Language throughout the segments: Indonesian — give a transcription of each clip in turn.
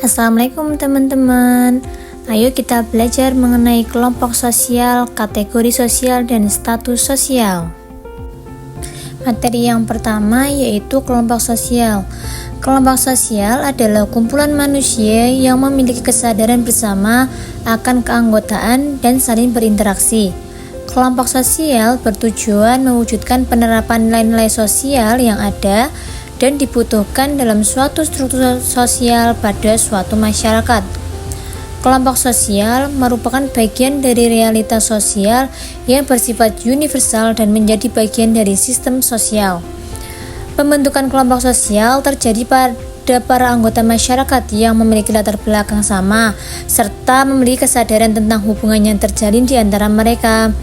Assalamualaikum teman-teman. Ayo kita belajar mengenai kelompok sosial, kategori sosial, dan status sosial. Materi yang pertama yaitu kelompok sosial. Kelompok sosial adalah kumpulan manusia yang memiliki kesadaran bersama akan keanggotaan dan saling berinteraksi. Kelompok sosial bertujuan mewujudkan penerapan nilai-nilai sosial yang ada dan dibutuhkan dalam suatu struktur sosial pada suatu masyarakat. Kelompok sosial merupakan bagian dari realitas sosial yang bersifat universal dan menjadi bagian dari sistem sosial. Pembentukan kelompok sosial terjadi pada para anggota masyarakat yang memiliki latar belakang sama, serta memiliki kesadaran tentang hubungan yang terjalin di antara mereka.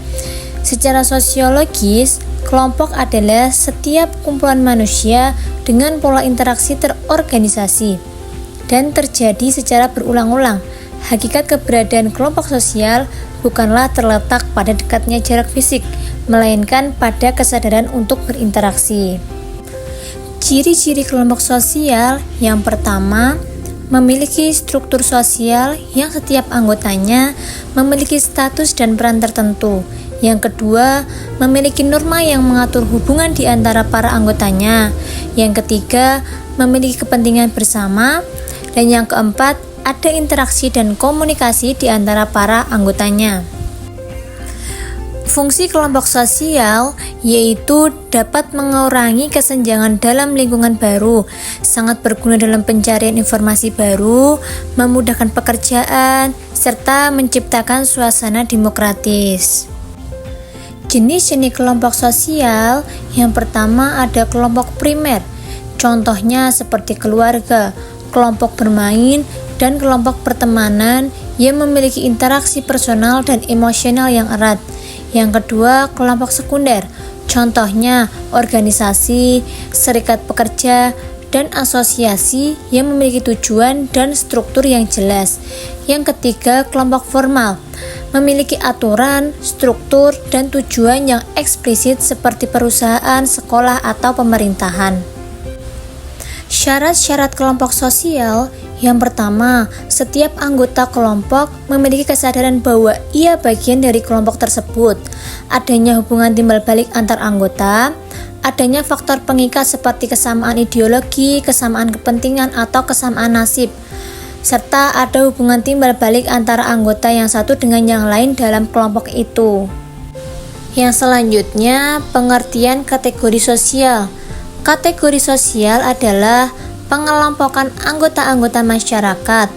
Secara sosiologis, kelompok adalah setiap kumpulan manusia dengan pola interaksi terorganisasi dan terjadi secara berulang-ulang. Hakikat keberadaan kelompok sosial bukanlah terletak pada dekatnya jarak fisik, melainkan pada kesadaran untuk berinteraksi. Ciri-ciri kelompok sosial yang pertama, memiliki struktur sosial yang setiap anggotanya memiliki status dan peran tertentu. Yang kedua, memiliki norma yang mengatur hubungan di antara para anggotanya. Yang ketiga, memiliki kepentingan bersama. Dan yang keempat, ada interaksi dan komunikasi di antara para anggotanya. Fungsi kelompok sosial yaitu dapat mengurangi kesenjangan dalam lingkungan baru, sangat berguna dalam pencarian informasi baru, memudahkan pekerjaan, serta menciptakan suasana demokratis. Jenis-jenis kelompok sosial, yang pertama ada kelompok primer, contohnya seperti keluarga, kelompok bermain, dan kelompok pertemanan yang memiliki interaksi personal dan emosional yang erat. Yang kedua, kelompok sekunder, contohnya organisasi, serikat pekerja, dan asosiasi yang memiliki tujuan dan struktur yang jelas. Yang ketiga, kelompok formal, memiliki aturan, struktur, dan tujuan yang eksplisit seperti perusahaan, sekolah, atau pemerintahan. Syarat-syarat kelompok sosial, yang pertama, setiap anggota kelompok memiliki kesadaran bahwa ia bagian dari kelompok tersebut. Adanya hubungan timbal balik antar anggota, adanya faktor pengikat seperti kesamaan ideologi, kesamaan kepentingan, atau kesamaan nasib, serta ada hubungan timbal balik antara anggota yang satu dengan yang lain dalam kelompok itu. Yang selanjutnya, pengertian kategori sosial. Kategori sosial adalah pengelompokan anggota-anggota masyarakat,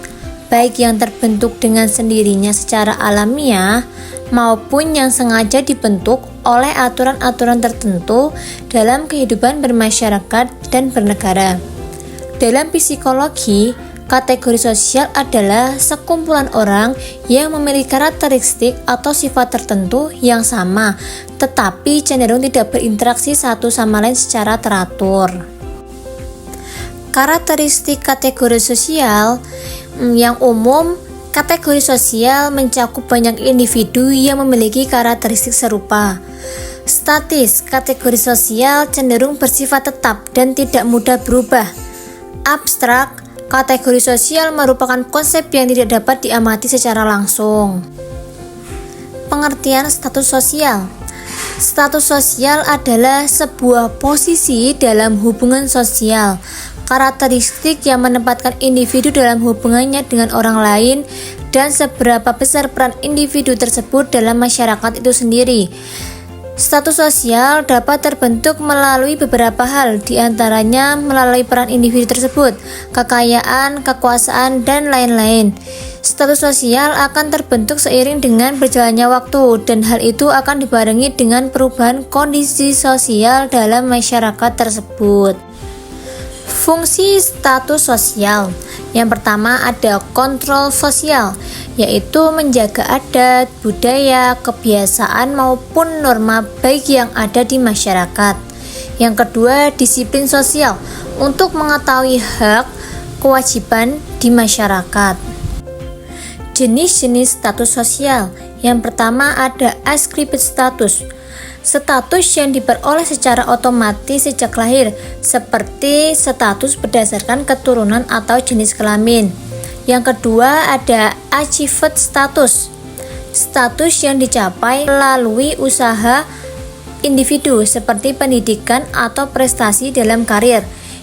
baik yang terbentuk dengan sendirinya secara alamiah maupun yang sengaja dibentuk oleh aturan-aturan tertentu dalam kehidupan bermasyarakat dan bernegara. Dalam psikologi, kategori sosial adalah sekumpulan orang yang memiliki karakteristik atau sifat tertentu yang sama, tetapi cenderung tidak berinteraksi satu sama lain secara teratur. Karakteristik kategori sosial yang umum, kategori sosial mencakup banyak individu yang memiliki karakteristik serupa. Statis, kategori sosial cenderung bersifat tetap dan tidak mudah berubah. Abstrak, kategori sosial merupakan konsep yang tidak dapat diamati secara langsung. Pengertian status sosial. Status sosial adalah sebuah posisi dalam hubungan sosial, karakteristik yang menempatkan individu dalam hubungannya dengan orang lain dan seberapa besar peran individu tersebut dalam masyarakat itu sendiri. Status sosial dapat terbentuk melalui beberapa hal, diantaranya melalui peran individu tersebut, kekayaan, kekuasaan, dan lain-lain. Status sosial akan terbentuk seiring dengan berjalannya waktu, dan hal itu akan dibarengi dengan perubahan kondisi sosial dalam masyarakat tersebut. Fungsi status sosial. Yang pertama ada kontrol sosial, yaitu menjaga adat, budaya, kebiasaan maupun norma baik yang ada di masyarakat. Yang kedua, disiplin sosial, untuk mengetahui hak, kewajiban di masyarakat. Jenis-jenis status sosial. Yang pertama ada ascribed status. Status yang diperoleh secara otomatis sejak lahir, seperti status berdasarkan keturunan atau jenis kelamin. Yang kedua ada achieved status. Status yang dicapai melalui usaha individu seperti pendidikan atau prestasi dalam karir.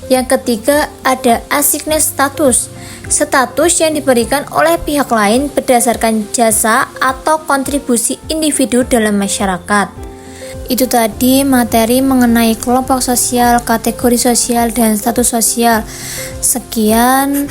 Yang ketiga ada assigned status. Status yang diberikan oleh pihak lain berdasarkan jasa atau kontribusi individu dalam masyarakat. Itu tadi materi mengenai kelompok sosial, kategori sosial, dan status sosial. Sekian.